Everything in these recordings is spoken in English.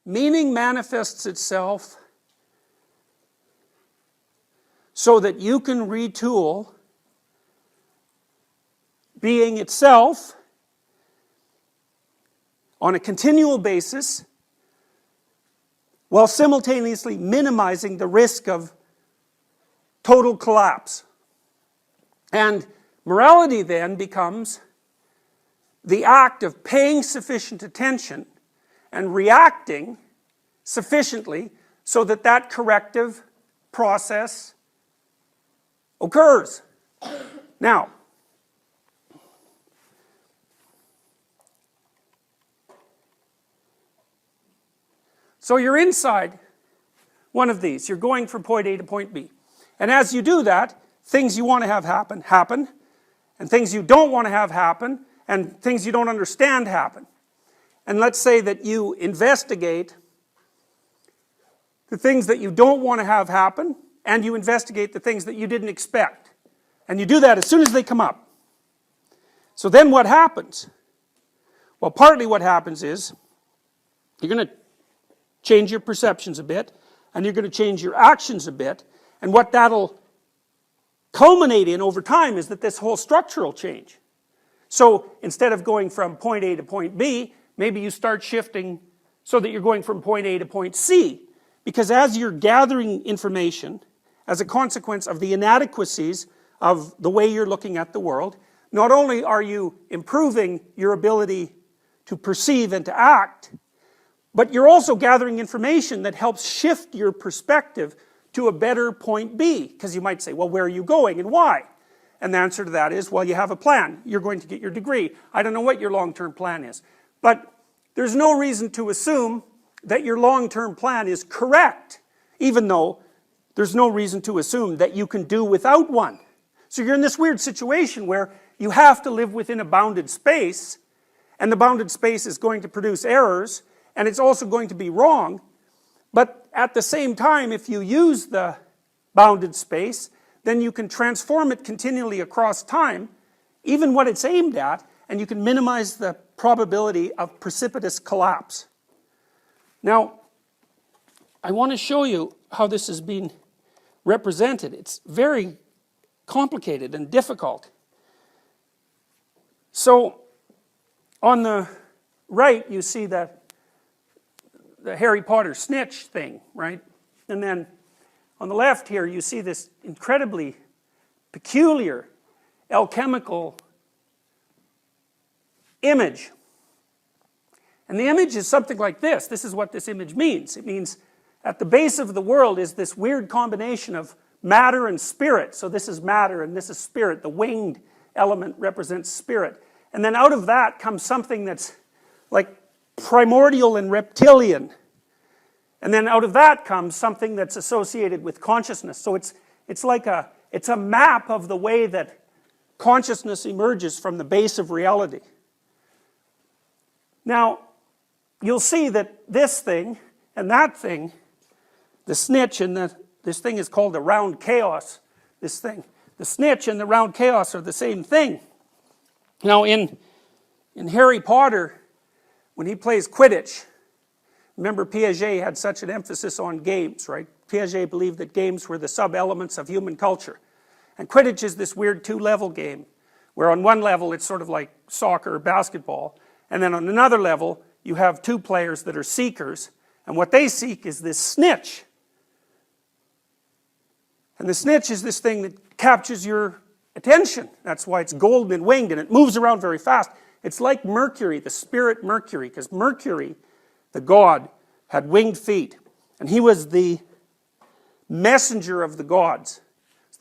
Meaning manifests itself so that you can retool being itself on a continual basis while simultaneously minimizing the risk of total collapse. And morality then becomes the act of paying sufficient attention and reacting sufficiently so that that corrective process occurs. Now, so you're inside one of these. You're going from point A to point B. And as you do that, things you want to have happen, happen. And things you don't want to have happen, and things you don't understand happen. And let's say that you investigate the things that you don't want to have happen, and you investigate the things that you didn't expect. And you do that as soon as they come up. So then what happens? Well, partly what happens is, you're going to change your perceptions a bit, and you're going to change your actions a bit, and what that'll culminate in over time is that this whole structure will change. So instead of going from point A to point B, maybe you start shifting so that you're going from point A to point C, because as you're gathering information as a consequence of the inadequacies of the way you're looking at the world, not only are you improving your ability to perceive and to act, but you're also gathering information that helps shift your perspective to a better point B, because you might say, well, where are you going and why? And the answer to that is, well, you have a plan. You're going to get your degree. I don't know what your long-term plan is. But there's no reason to assume that your long-term plan is correct, even though there's no reason to assume that you can do without one. So you're in this weird situation where you have to live within a bounded space, and the bounded space is going to produce errors, and it's also going to be wrong. But at the same time, if you use the bounded space, then you can transform it continually across time, even what it's aimed at, and you can minimize the probability of precipitous collapse. Now, I want to show you how this is being represented. It's very complicated and difficult. So, on the right, you see the Harry Potter snitch thing, right? And then on the left here, you see this incredibly peculiar alchemical image. And the image is something like this. This is what this image means. It means at the base of the world is this weird combination of matter and spirit. So this is matter and this is spirit. The winged element represents spirit. And then out of that comes something that's like primordial and reptilian. And then out of that comes something that's associated with consciousness. So it's a map of the way that consciousness emerges from the base of reality. Now, you'll see that this thing and that thing, the snitch and this thing is called the round chaos, this thing. The snitch and the round chaos are the same thing. Now in Harry Potter, when he plays Quidditch, remember Piaget had such an emphasis on games, right? Piaget believed that games were the sub-elements of human culture. And Quidditch is this weird two-level game, where on one level it's sort of like soccer or basketball, and then on another level you have two players that are seekers, and what they seek is this snitch. And the snitch is this thing that captures your attention. That's why it's golden and winged, and it moves around very fast. It's like Mercury, the spirit Mercury, because Mercury, the god, had winged feet, and he was the messenger of the gods. So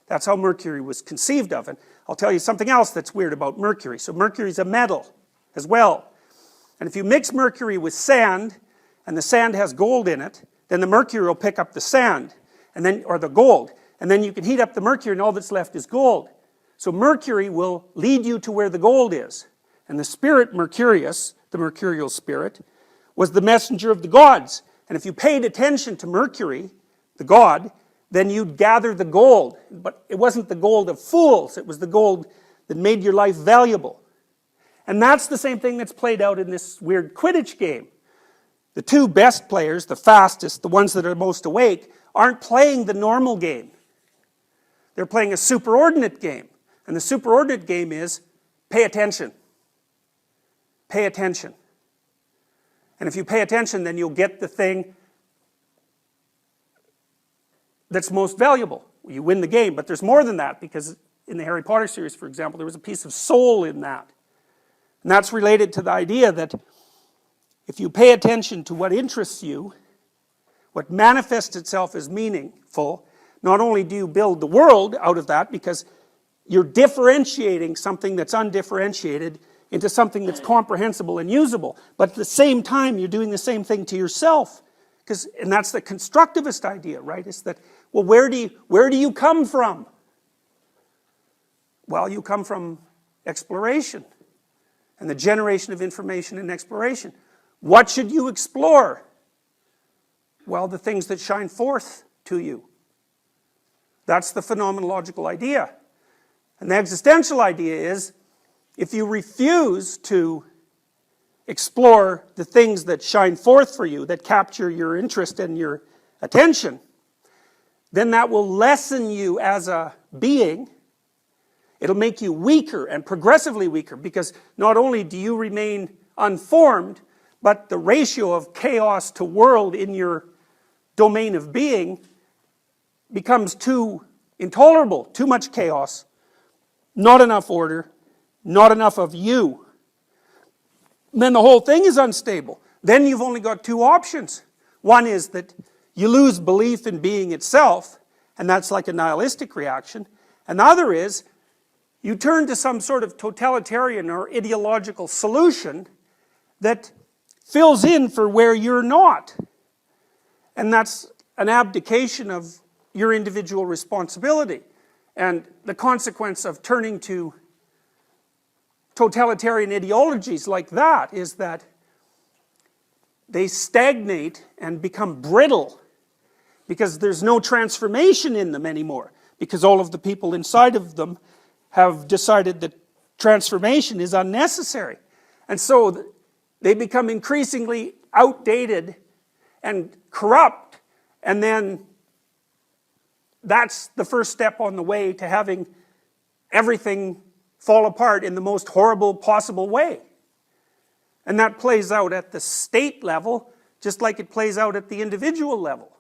that's how Mercury was conceived of. And I'll tell you something else that's weird about Mercury. So Mercury's a metal as well. And if you mix Mercury with sand, and the sand has gold in it, then the mercury will pick up the sand, and then, or the gold. And then you can heat up the mercury and all that's left is gold. So Mercury will lead you to where the gold is. And the spirit Mercurius, the mercurial spirit, was the messenger of the gods. And if you paid attention to Mercury, the god, then you'd gather the gold. But it wasn't the gold of fools, it was the gold that made your life valuable. And that's the same thing that's played out in this weird Quidditch game. the two best players, the fastest, the ones that are most awake, aren't playing the normal game. They're playing a superordinate game. And the superordinate game is pay attention. Pay attention. And if you pay attention, then you'll get the thing that's most valuable. You win the game, but there's more than that, because in the Harry Potter series, for example, there was a piece of soul in that. And that's related to the idea that if you pay attention to what interests you, what manifests itself as meaningful, not only do you build the world out of that, because you're differentiating something that's undifferentiated into something that's comprehensible and usable, but at the same time you're doing the same thing to yourself. And that's the constructivist idea, right? It's that, well, where do you come from? Well, you come from exploration and the generation of information and exploration. What should you explore? Well, the things that shine forth to you. That's the phenomenological idea. And the existential idea is, if you refuse to explore the things that shine forth for you, that capture your interest and your attention, then that will lessen you as a being. It'll make you weaker and progressively weaker, because not only do you remain unformed, but the ratio of chaos to world in your domain of being becomes too intolerable, too much chaos, not enough order, not enough of you. Then the whole thing is unstable. Then you've only got two options. One is that you lose belief in being itself, and that's like a nihilistic reaction. Another is you turn to some sort of totalitarian or ideological solution that fills in for where you're not. And that's an abdication of your individual responsibility. And the consequence of turning to totalitarian ideologies like that is that they stagnate and become brittle, because there's no transformation in them anymore, because all of the people inside of them have decided that transformation is unnecessary. And so they become increasingly outdated and corrupt, and then that's the first step on the way to having everything fall apart in the most horrible possible way. And that plays out at the state level just like it plays out at the individual level.